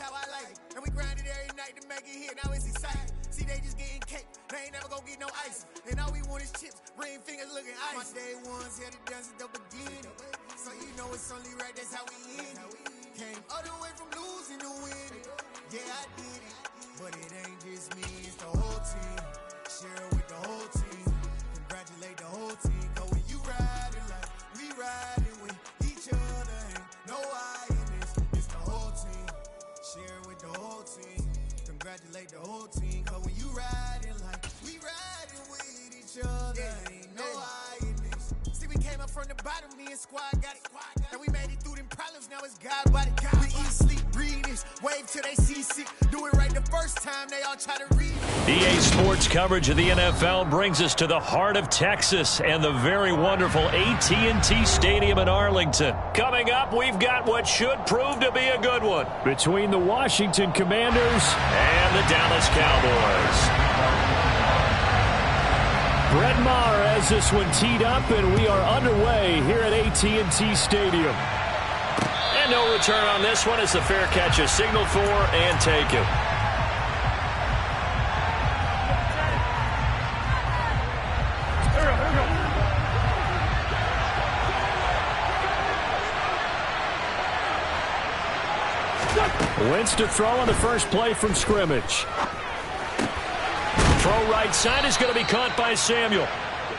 how I like it. And we grinded every night to make it here, now it's exciting. See, they just getting cake, they ain't never gonna get no ice. And all we want is chips, ring fingers looking ice. My day ones had it done since the beginning. So you know it's only right, that's how we end it. Came all the way from losing to winning. Yeah, I did it. But it ain't just me, it's the whole team. Share it with the whole team. Congratulate the whole team. Cause when you riding like we riding with each other, ain't no I in this. It's the whole team. Share it with the whole team. Congratulate the whole team. Cause when you riding like we riding with each other, ain't no I in this. See, we came up from the bottom, me and squad got it. And we made it through them problems, now it's God body. We eat, sleep, breathe this, wave till they see sick. Do it right the first time, they all try to read it. EA Sports coverage of the NFL brings us to the heart of Texas and the very wonderful AT&T Stadium in Arlington. Coming up, we've got what should prove to be a good one between the Washington Commanders and the Dallas Cowboys. Brett Maher has this one teed up, and we are underway here at AT&T Stadium. And no return on this one as the fair catch is signaled for and taken. Wentz to throw on the first play from scrimmage. Throw right side is going to be caught by Samuel.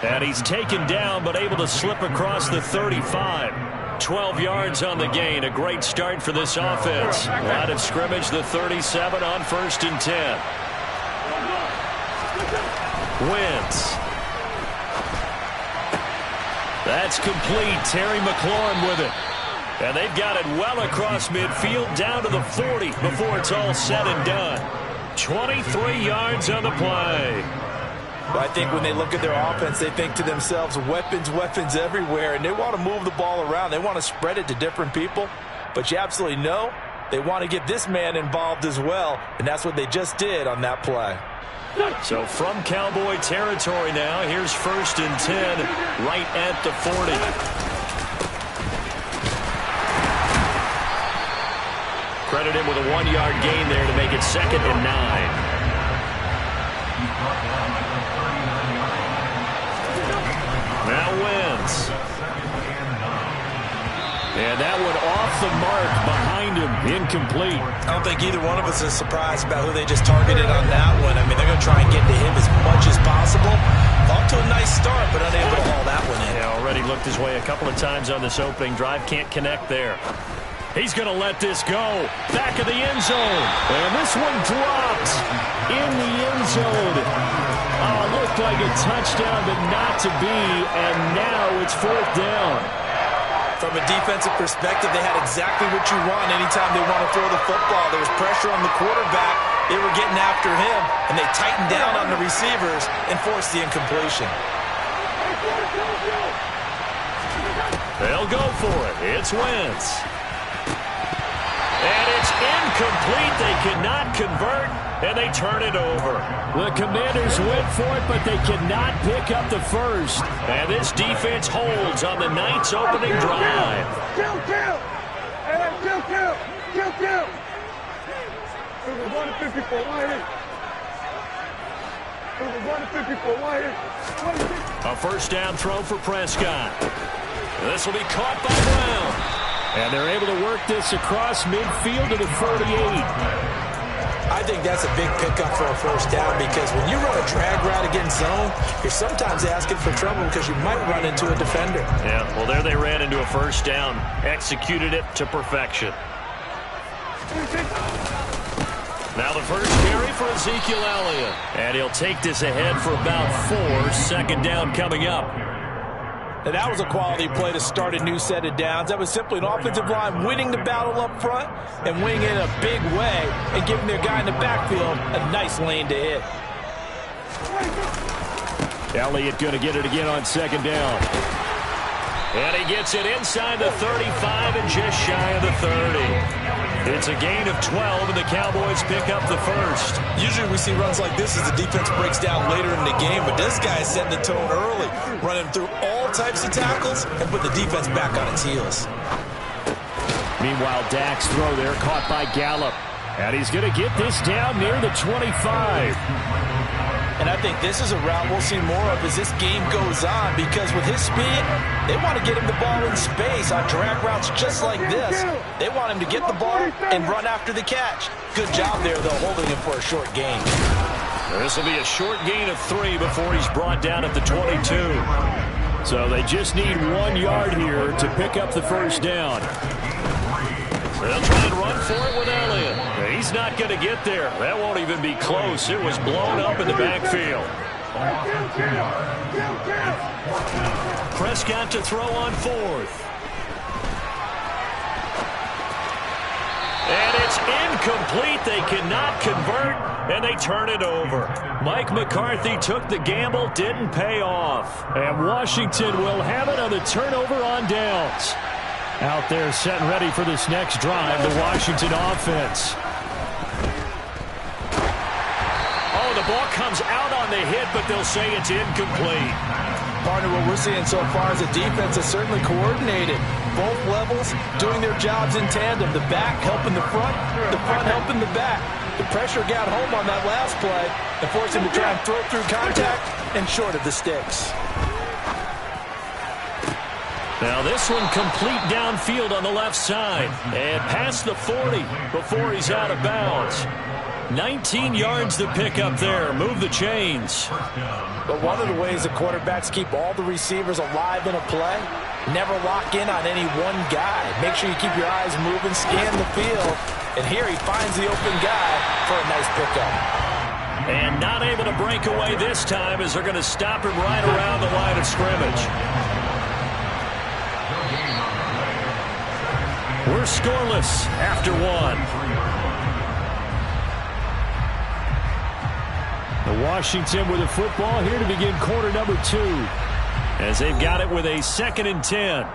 And he's taken down but able to slip across the 35. 12 yards on the gain. A great start for this offense. Line of scrimmage, the 37 on 1st and 10. Wentz. That's complete. Terry McLaurin with it. And they've got it well across midfield down to the 40 before it's all said and done. 23 yards on the play. Well, I think when they look at their offense, they think to themselves, weapons, weapons everywhere, and they want to move the ball around. They want to spread it to different people, but you absolutely know they want to get this man involved as well, and that's what they just did on that play. So from Cowboy territory now, here's 1st and 10 right at the 40. Credit him with a 1-yard gain there to make it 2nd and 9. Now Wentz. And that one off the mark behind him. Incomplete. I don't think either one of us is surprised about who they just targeted on that one. I mean, they're going to try and get to him as much as possible. Off to a nice start, but unable to haul that one in. Yeah, already looked his way a couple of times on this opening drive. Can't connect there. He's going to let this go. Back of the end zone. And this one dropped in the end zone. Oh, looked like a touchdown, but not to be. And now it's 4th down. From a defensive perspective, they had exactly what you want anytime they want to throw the football. There was pressure on the quarterback. They were getting after him, and they tightened down on the receivers and forced the incompletion. They'll go for it. It's Wentz. And it's incomplete. They cannot convert, and they turn it over. The Commanders went for it, but they cannot pick up the first. And this defense holds on the Knights' opening drive. Kill! Hey, kill! 154, right here. A first down throw for Prescott. This will be caught by Brown. And they're able to work this across midfield to the 48. I think that's a big pickup for a first down because when you run a drag route against zone, you're sometimes asking for trouble because you might run into a defender. Yeah, well, there they ran into a first down. Executed it to perfection. Now the first carry for Ezekiel Elliott. And he'll take this ahead for about 4. 2nd down coming up. And that was a quality play to start a new set of downs. That was simply an offensive line winning the battle up front and winning it in a big way and giving their guy in the backfield a nice lane to hit. Elliott going to get it again on 2nd down. And he gets it inside the 35 and just shy of the 30. It's a gain of 12, and the Cowboys pick up the first. Usually we see runs like this as the defense breaks down later in the game, but this guy is setting the tone early, running through all types of tackles and put the defense back on its heels. Meanwhile, Dak's throw there caught by Gallup. And he's going to get this down near the 25. And I think this is a route we'll see more of as this game goes on, because with his speed, they want to get him the ball in space on drag routes just like this. They want him to get the ball and run after the catch. Good job there, though, holding him for a short gain. This will be a short gain of 3 before he's brought down at the 22. So they just need 1 yard here to pick up the first down. They'll try and run for it with Elliott. He's not going to get there. That won't even be close. It was blown up in the backfield. Prescott to throw on 4th. And it's incomplete. They cannot convert, and they turn it over. Mike McCarthy took the gamble, didn't pay off. And Washington will have it on the turnover on downs. Out there set and ready for this next drive, the Washington offense. Oh, the ball comes out on the hit, but they'll say it's incomplete. Partner, what we're seeing so far is the defense is certainly coordinated. Both levels doing their jobs in tandem. The back helping the front helping the back. The pressure got home on that last play and forced him to try and throw through contact and short of the sticks. Now this one complete downfield on the left side and past the 40 before he's out of bounds. 19 yards to pick up there. Move the chains. But one of the ways the quarterbacks keep all the receivers alive in a play, never lock in on any one guy. Make sure you keep your eyes moving, scan the field, and here he finds the open guy for a nice pickup. And not able to break away this time as they're going to stop him right around the line of scrimmage. We're scoreless after 1. The Washington with the football here to begin quarter number 2, as they've got it with a 2nd and 10.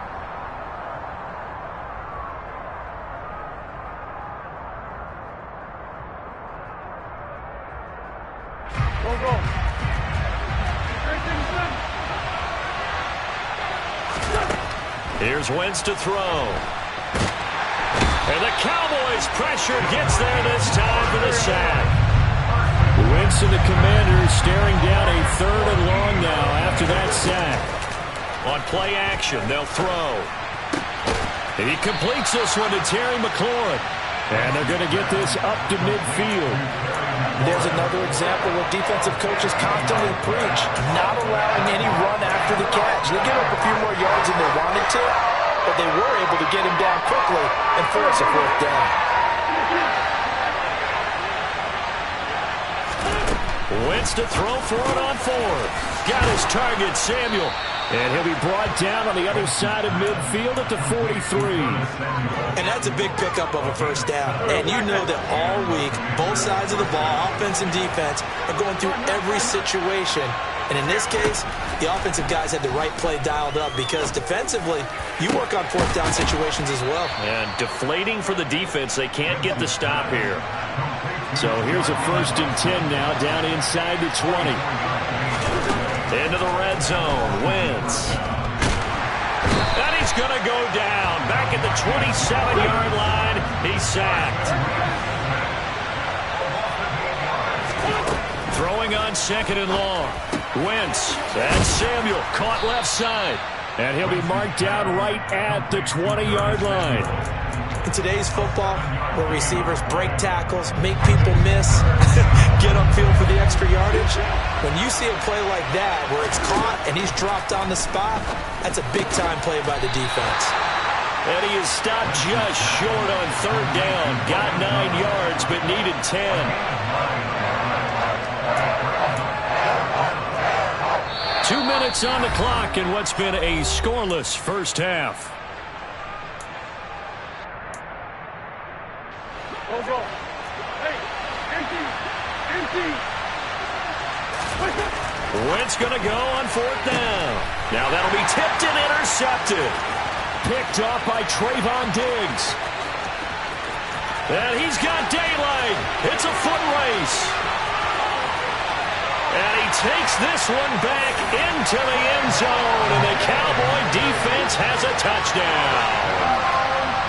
Go. Here's Wentz to throw. And the Cowboys pressure gets there this time for the sack. Wentz and the Commanders staring down a 3rd and long now after that sack. On play action, they'll throw. He completes this one to Terry McLaurin. And they're going to get this up to midfield. There's another example where defensive coaches constantly preach, not allowing any run after the catch. They give up a few more yards than they wanted to, but they were able to get him down quickly and force a 4th down. Wentz to throw for it on 4th. Got his target, Samuel. And he'll be brought down on the other side of midfield at the 43. And that's a big pickup of a 1st down. And you know that all week, both sides of the ball, offense and defense, are going through every situation. And in this case, the offensive guys had the right play dialed up, because defensively, you work on 4th down situations as well. And deflating for the defense. They can't get the stop here. So here's a 1st and 10 now, down inside the 20. Into the red zone, Wentz. And he's going to go down. Back at the 27-yard line, he's sacked. Throwing on 2nd and long. Wentz, and Samuel caught left side. And he'll be marked down right at the 20-yard line. In today's football, where receivers break tackles, make people miss, get upfield for the extra yardage, when you see a play like that where it's caught and he's dropped on the spot, that's a big-time play by the defense. And he is stopped just short on 3rd down. Got 9 yards, but needed 10. Two minutes on the clock in what's been a scoreless first half. Go. Hey, empty. Wentz going to go on 4th down. Now that'll be tipped and intercepted. Picked off by Trayvon Diggs. And he's got daylight. It's a foot race. And he takes this one back into the end zone. And the Cowboy defense has a touchdown.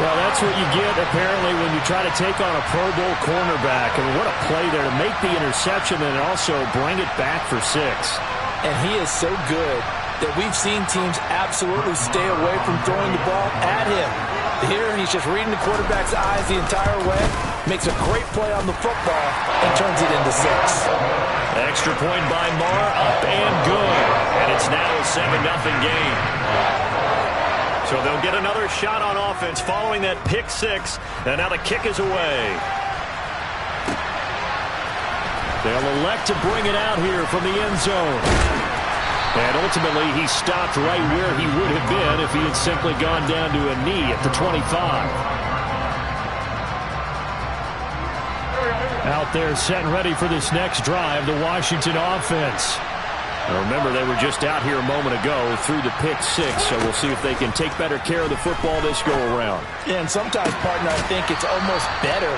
Well, that's what you get, apparently, when you try to take on a Pro Bowl cornerback. I mean, what a play there to make the interception and also bring it back for 6. And he is so good that we've seen teams absolutely stay away from throwing the ball at him. Here, he's just reading the quarterback's eyes the entire way, makes a great play on the football, and turns it into 6. Extra point by Marr, up and good. And it's now a 7-0 game. So they'll get another shot on offense following that pick 6. And now the kick is away. They'll elect to bring it out here from the end zone. And ultimately, he stopped right where he would have been if he had simply gone down to a knee at the 25. Out there set and ready for this next drive, the Washington offense. Now remember, they were just out here a moment ago through the pick 6, so we'll see if they can take better care of the football this go-around. Yeah, and sometimes, partner, I think it's almost better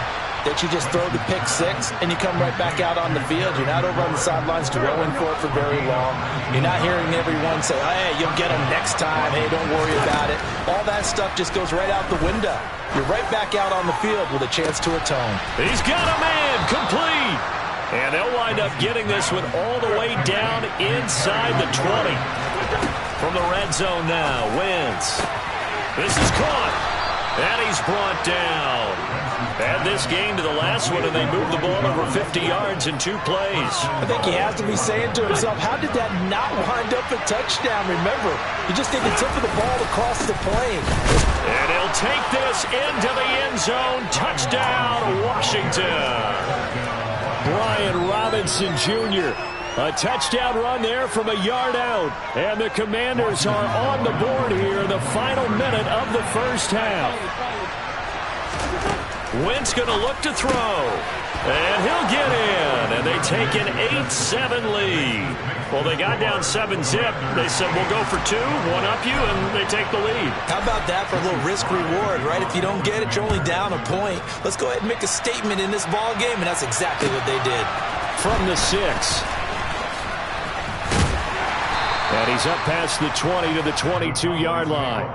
that you just throw the pick 6 and you come right back out on the field. You're not over on the sidelines dwelling for it for very long. You're not hearing everyone say, hey, you'll get them next time. Hey, don't worry about it. All that stuff just goes right out the window. You're right back out on the field with a chance to atone. He's got a man, complete. And they'll wind up getting this one all the way down inside the 20. From the red zone now, Wentz. This is caught. And he's brought down. Add this game to the last one, and they moved the ball over 50 yards in 2 plays. I think he has to be saying to himself, how did that not wind up a touchdown? Remember, you just need the tip of the ball to cross the plane. And he'll take this into the end zone. Touchdown, Washington. Brian Robinson Jr. A touchdown run there from a yard out. And the Commanders are on the board here in the final minute of the first half. Wentz going to look to throw. And he'll get in. And they take an 8-7 lead. Well, they got down 7-zip. They said, we'll go for 2, one up you, and they take the lead. How about that for a little risk-reward, right? If you don't get it, you're only down a point. Let's go ahead and make a statement in this ball game, and that's exactly what they did. From the 6. And he's up past the 20 to the 22-yard line.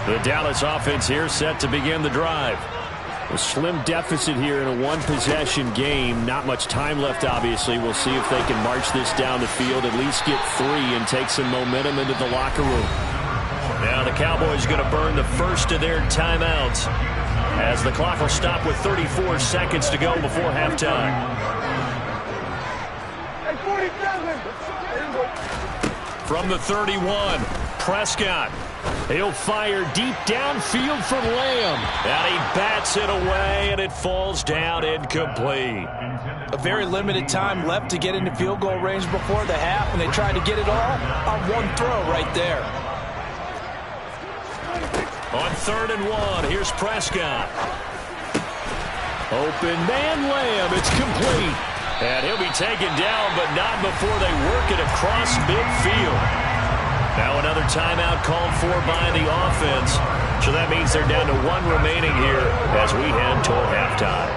The Dallas offense here set to begin the drive. A slim deficit here in a one-possession game. Not much time left, obviously. We'll see if they can march this down the field, at least get 3 and take some momentum into the locker room. Now the Cowboys going to burn the first of their timeouts as the clock will stop with 34 seconds to go before halftime. From the 31, Prescott. He'll fire deep downfield for Lamb. And he bats it away, and it falls down incomplete. A very limited time left to get into field goal range before the half, and they tried to get it all on one throw right there. On 3rd and 1, here's Prescott. Open man Lamb, it's complete. And he'll be taken down, but not before they work it across midfield. Now another timeout called for by the offense. So that means they're down to 1 remaining here as we head toward halftime.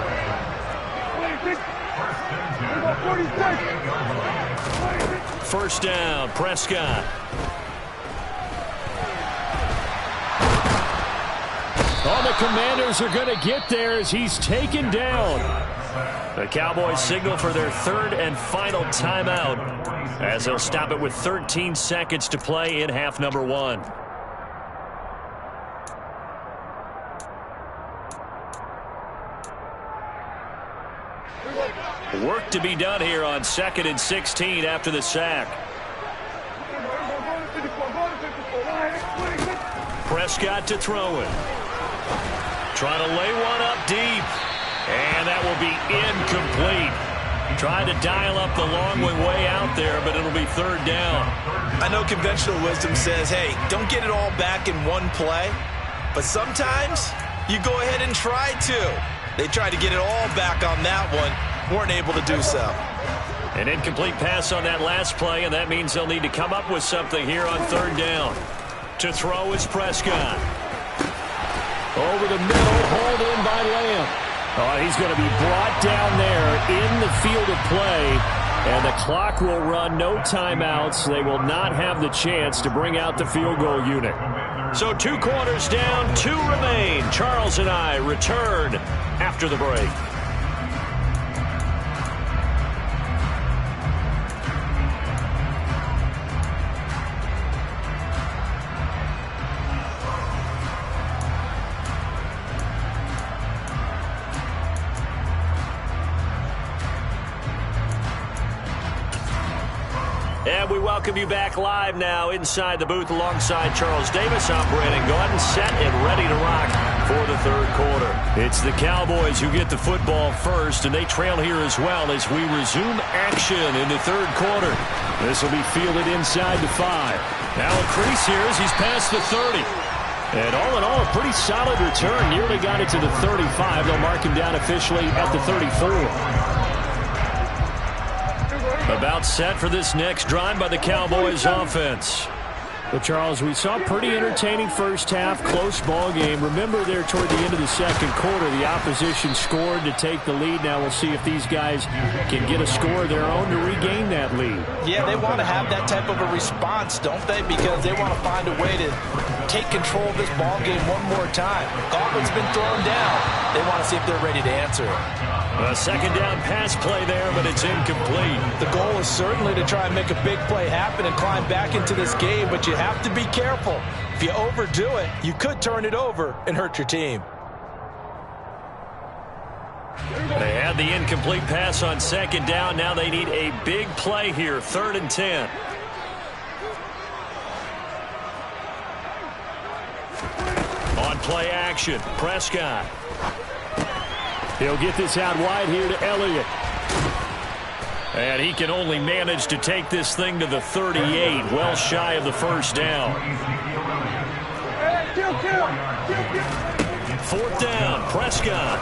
First down, Prescott. Oh, the Commanders are going to get there as he's taken down. The Cowboys signal for their 3rd and final timeout as they'll stop it with 13 seconds to play in half number 1. Work to be done here on 2nd and 16 after the sack. Prescott to throw it. Trying to lay one up deep. And that will be incomplete. Trying to dial up the long way out there, but it'll be 3rd down. I know conventional wisdom says, hey, don't get it all back in one play. But sometimes you go ahead and try to. They tried to get it all back on that one. Weren't able to do so. An incomplete pass on that last play, and that means they'll need to come up with something here on 3rd down. To throw is Prescott. Over the middle, hauled in by Lamb. Oh, he's going to be brought down there in the field of play, and the clock will run. No timeouts. They will not have the chance to bring out the field goal unit. So 2 quarters down, 2 remain. Charles and I return after the break. And we welcome you back live now inside the booth alongside Charles Davis. I'm Brandon Gaudin, set and ready to rock for the third quarter. It's the Cowboys who get the football first, and they trail here as well as we resume action in the third quarter. This will be fielded inside the 5. Now a crease here as he's past the 30. And all in all, a pretty solid return. Nearly got it to the 35. They'll mark him down officially at the 34. About set for this next drive by the Cowboys offense. Well, Charles, we saw a pretty entertaining first half, close ball game. Remember there toward the end of the second quarter, the opposition scored to take the lead. Now we'll see if these guys can get a score of their own to regain that lead. Yeah, they want to have that type of a response, don't they? Because they want to find a way to take control of this ball game one more time. Gauntlet's been thrown down. They want to see if they're ready to answer it. A second down pass play there, but it's incomplete. The goal is certainly to try and make a big play happen and climb back into this game, but you have to be careful. If you overdo it, you could turn it over and hurt your team. They had the incomplete pass on second down. Now they need a big play here, 3rd and 10. On play action, Prescott. He'll get this out wide here to Elliott. And he can only manage to take this thing to the 38, well shy of the first down. 4th down, Prescott.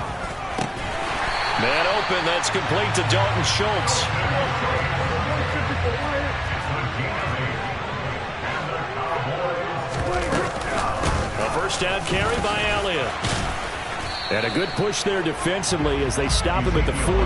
Man open, that's complete to Dalton Schultz. A first down carry by Elliott. And a good push there defensively as they stop him at the 48.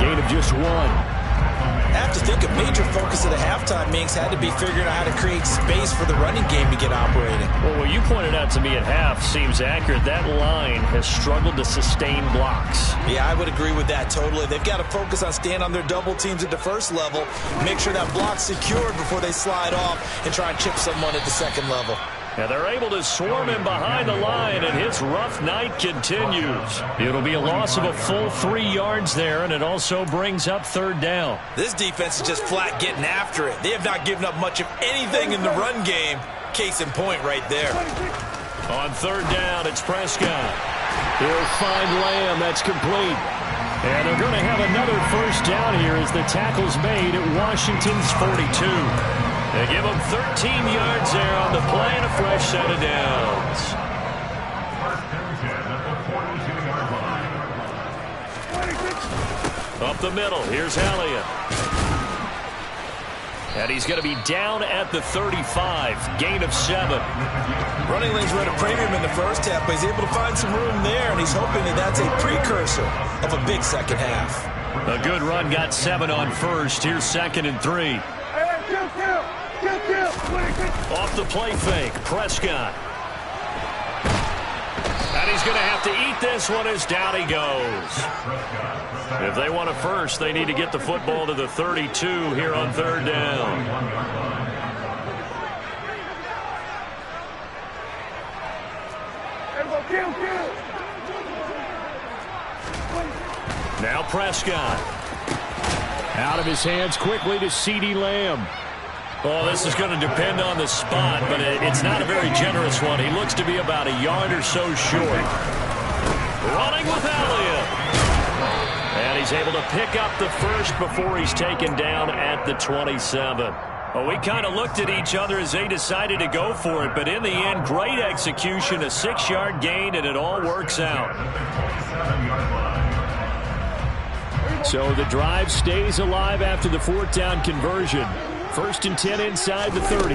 Gain of just 1. I have to think a major focus of the halftime meetings had to be figuring out how to create space for the running game to get operating. Well, what you pointed out to me at half seems accurate. That line has struggled to sustain blocks. Yeah, I would agree with that totally. They've got to focus on staying on their double teams at the first level, make sure that block's secured before they slide off and try and chip someone at the second level. And they're able to swarm him behind the line, and his rough night continues. It'll be a loss of a full 3 yards there, and it also brings up 3rd down. This defense is just flat getting after it. They have not given up much of anything in the run game. Case in point right there. On 3rd down, it's Prescott. He'll find Lamb. That's complete. And they're going to have another first down here as the tackle's made at Washington's 42. They give him 13 yards there on the play and a fresh set of downs. Up the middle, here's Elliott. And he's going to be down at the 35, gain of 7. Running lanes were at a premium in the first half, but he's able to find some room there, and he's hoping that that's a precursor of a big second half. A good run, got 7 on first. Here's 2nd and 3. Off the play fake, Prescott. And he's going to have to eat this one as down he goes. If they want a first, they need to get the football to the 32 here on 3rd down. Now Prescott. Out of his hands quickly to CeeDee Lamb. Oh, this is going to depend on the spot, but it's not a very generous one. He looks to be about a yard or so short. Running with Elliott. And he's able to pick up the first before he's taken down at the 27. Well, we kind of looked at each other as they decided to go for it, but in the end, great execution, a 6-yard gain, and it all works out. So the drive stays alive after the 4th down conversion. 1st and 10 inside the 30.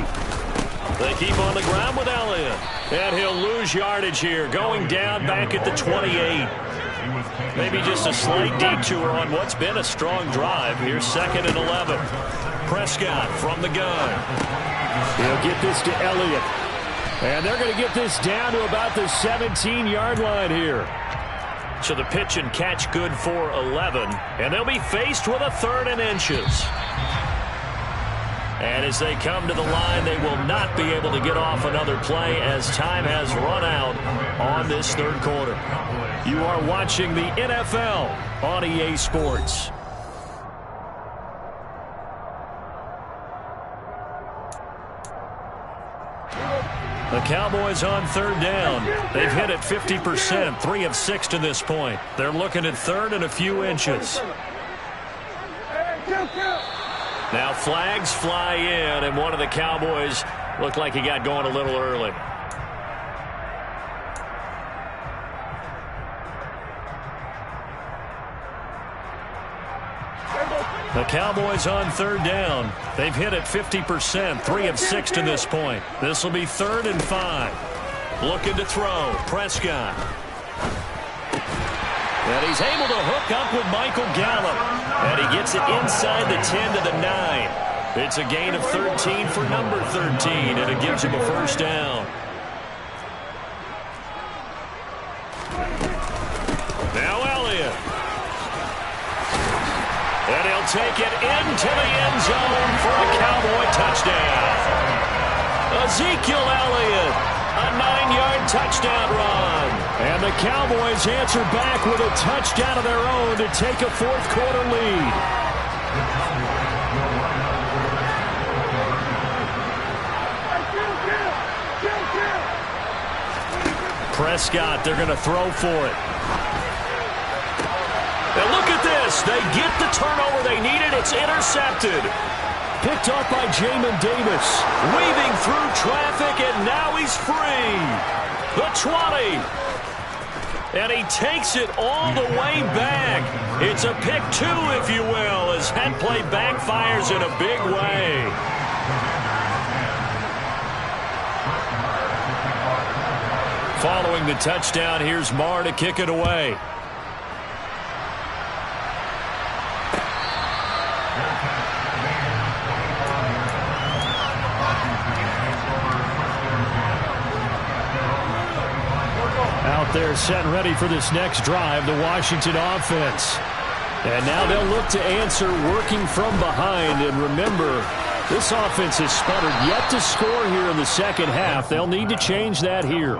They keep on the ground with Elliott. And he'll lose yardage here, going down back at the 28. Maybe just a slight detour on what's been a strong drive. Here's 2nd and 11. Prescott from the gun. He'll get this to Elliott. And they're going to get this down to about the 17-yard line here. So the pitch and catch good for 11. And they'll be faced with a 3rd and inches. And as they come to the line, they will not be able to get off another play as time has run out on this 3rd quarter. You are watching the NFL on EA Sports. The Cowboys on 3rd down. They've hit it 50%, 3 of 6 to this point. They're looking at 3rd and a few inches. Now flags fly in, and one of the Cowboys looked like he got going a little early. The Cowboys on 3rd down. They've hit it 50%, 3 of 6 to this point. This will be 3rd and 5. Looking to throw. Prescott. And he's able to hook up with Michael Gallup. And he gets it inside the 10 to the 9. It's a gain of 13 for number 13, and it gives him a 1st down. Now Elliott. And he'll take it into the end zone for a Cowboy touchdown. Ezekiel Elliott, a 9-yard touchdown run. And the Cowboys answer back with a touchdown of their own to take a 4th quarter lead. Prescott, they're going to throw for it. And look at this. They get the turnover they needed. It's intercepted. Picked off by Jamin Davis. Weaving through traffic, and now he's free. The 20. And he takes it all the way back. It's a pick 2, if you will, as that play backfires in a big way. Following the touchdown, here's Marr to kick it away. Out there set and ready for this next drive, the Washington offense. And now they'll look to answer working from behind. And remember, this offense has sputtered yet to score here in the 2nd half. They'll need to change that here.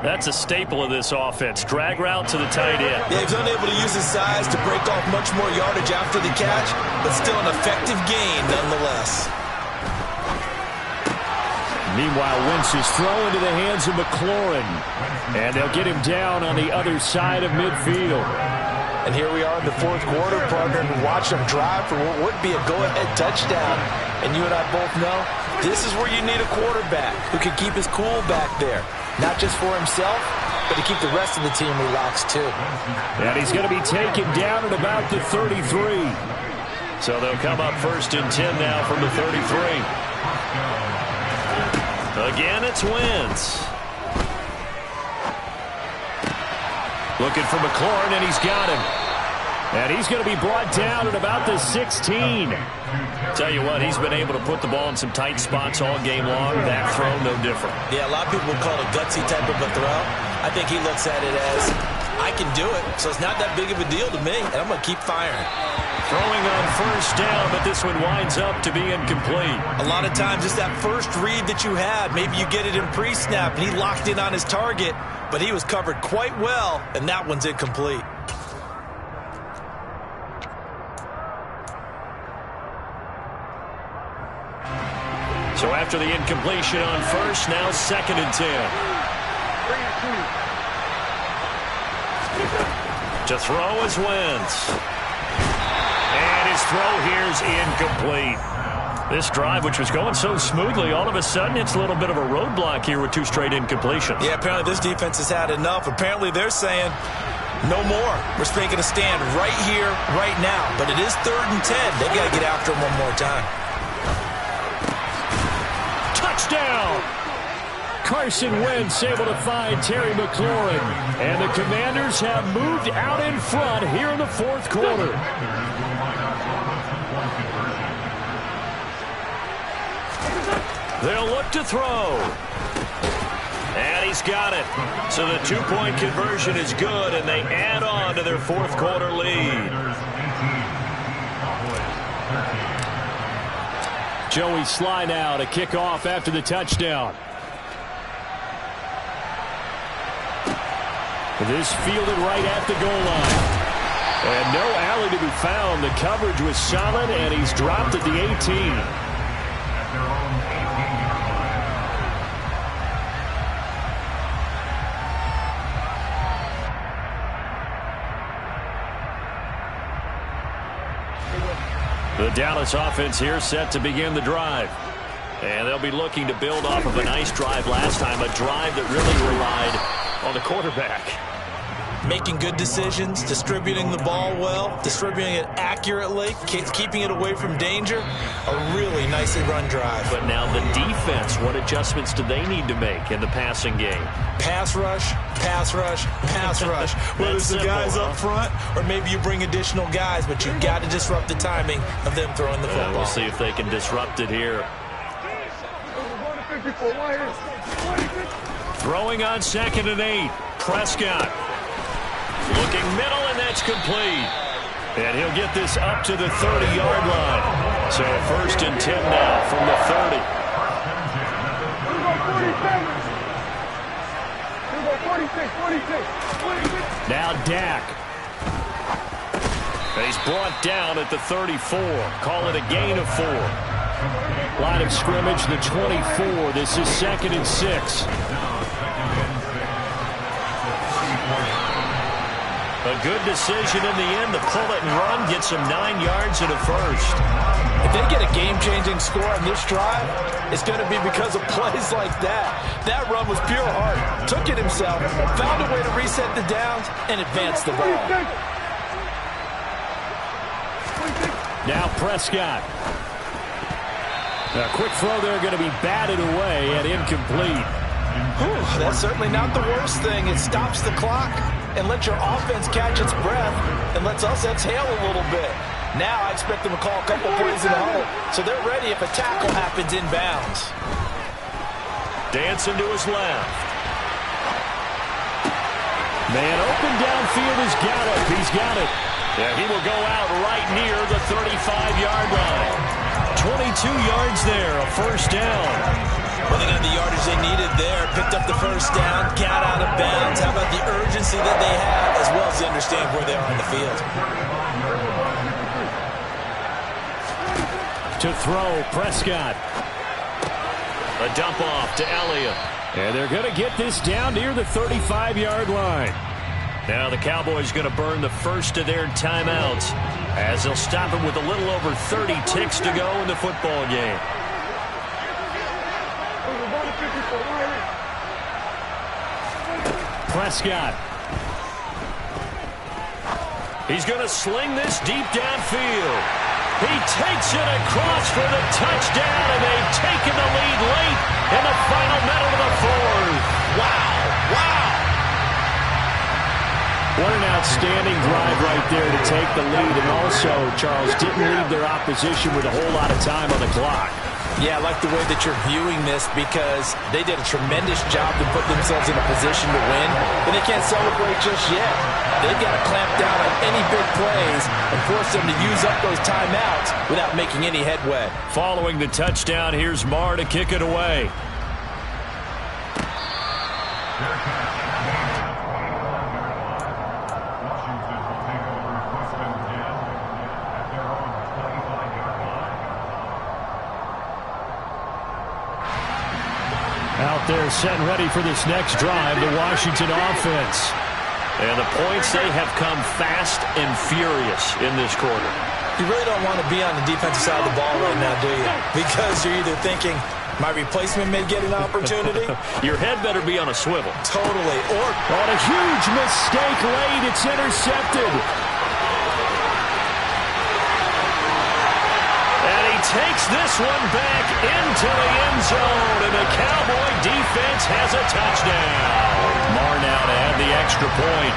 That's a staple of this offense. Drag route to the tight end. Yeah, he's unable to use his size to break off much more yardage after the catch, but still an effective gain nonetheless. Meanwhile, Wentz is thrown into the hands of McLaurin. And they'll get him down on the other side of midfield. And here we are in the 4th quarter, partner, and watch them drive for what would be a go-ahead touchdown. And you and I both know this is where you need a quarterback who can keep his cool back there. Not just for himself, but to keep the rest of the team relaxed too. And he's going to be taken down at about the 33. So they'll come up 1st and 10 now from the 33. Again, it's Wentz. Looking for McLaurin, and he's got him. And he's going to be brought down at about the 16. Tell you what, he's been able to put the ball in some tight spots all game long. That throw, no different. Yeah, a lot of people would call it a gutsy type of a throw. I think he looks at it as, I can do it, so it's not that big of a deal to me, and I'm going to keep firing. Throwing on 1st down, but this one winds up to be incomplete. A lot of times, just that first read that you had, maybe you get it in pre-snap, and he locked in on his target, but he was covered quite well, and that one's incomplete. So after the incompletion on 1st, now 2nd and 10. To throw is Wentz. And his throw here's incomplete. This drive, which was going so smoothly, all of a sudden it's a little bit of a roadblock here with 2 straight incompletions. Yeah, apparently this defense has had enough. Apparently they're saying, no more. We're making a stand right here, right now. But it is 3rd and 10. They got to get after him one more time. Touchdown! Carson Wentz able to find Terry McLaurin. And the Commanders have moved out in front here in the fourth quarter. They'll look to throw. And he's got it. So the two-point conversion is good, and they add on to their fourth quarter lead. Joey Sly now to kick off after the touchdown. This fielded right at the goal line. And no alley to be found. The coverage was solid, and he's dropped at the 18. The Dallas offense here set to begin the drive. And they'll be looking to build off of a nice drive last time, a drive that really relied on the quarterback. Making good decisions, distributing the ball well, distributing it accurately, keeping it away from danger. A really nicely run drive. But now the defense, what adjustments do they need to make in the passing game? Pass rush, pass rush, pass rush. Whether it's the guys up front or maybe you bring additional guys, but you've got to disrupt the timing of them throwing the football. We'll see if they can disrupt it here. Throwing on 2nd and 8. Prescott. Looking middle, and that's complete. And he'll get this up to the 30-yard line. So 1st and 10 now from the 30. Now Dak. And he's brought down at the 34. Call it a gain of 4. Line of scrimmage, the 24. This is 2nd and 6. A good decision in the end to pull it and run, get some 9 yards and a first. If they get a game-changing score on this drive, it's going to be because of plays like that. That run was pure heart. Took it himself, found a way to reset the downs, and advance the ball. Now Prescott. A quick throw there going to be batted away and incomplete. Whew, that's certainly not the worst thing. It stops the clock and lets your offense catch its breath and lets us exhale a little bit. Now I expect them to call a couple plays in the hole, so they're ready if a tackle happens inbounds. Dancing to his left. Man open downfield has got it. He's got it. Yeah, he will go out right near the 35-yard line. 22 yards there, a first down. Well, they got the yardage they needed there. Picked up the first down, got out of bounds. How about the urgency that they have, as well as they understand where they are on the field. To throw, Prescott. A dump off to Elliott. And they're going to get this down near the 35-yard line. Now the Cowboys going to burn the first of their timeouts as they'll stop it with a little over 30 ticks to go in the football game. Prescott. He's going to sling this deep downfield. He takes it across for the touchdown, and they've taken the lead late in the final minute of the fourth. Wow, wow. What an outstanding drive right there to take the lead, and also, Charles, didn't leave their opposition with a whole lot of time on the clock. Yeah, I like the way that you're viewing this because they did a tremendous job to put themselves in a position to win, but they can't celebrate just yet. They've got to clamp down on any big plays and force them to use up those timeouts without making any headway. Following the touchdown, here's Marr to kick it away. Out there set and ready for this next drive, the Washington offense. And the points, they have come fast and furious in this quarter. You really don't want to be on the defensive side of the ball right now, do you? Because you're either thinking, my replacement may get an opportunity. Your head better be on a swivel. Totally. Or on a huge mistake late, it's intercepted. And he takes this one back into the end zone, and the Cowboy defense has a touchdown. Marr now to add the extra point.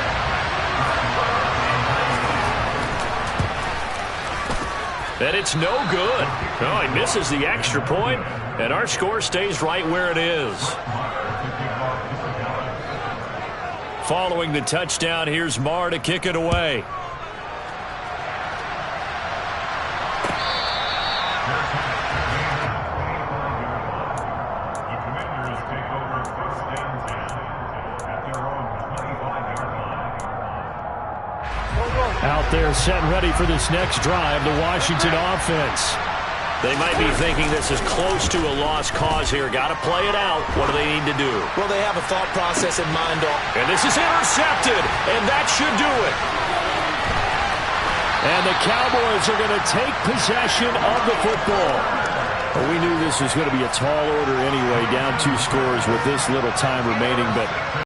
And it's no good. Oh, he misses the extra point, and our score stays right where it is. Following the touchdown, here's Marr to kick it away. Out there set and ready for this next drive, the Washington offense. They might be thinking this is close to a lost cause here. Got to play it out. What do they need to do? Well, they have a thought process in mind. And this is intercepted, and that should do it. And the Cowboys are going to take possession of the football. Well, we knew this was going to be a tall order anyway, down 2 scores with this little time remaining, but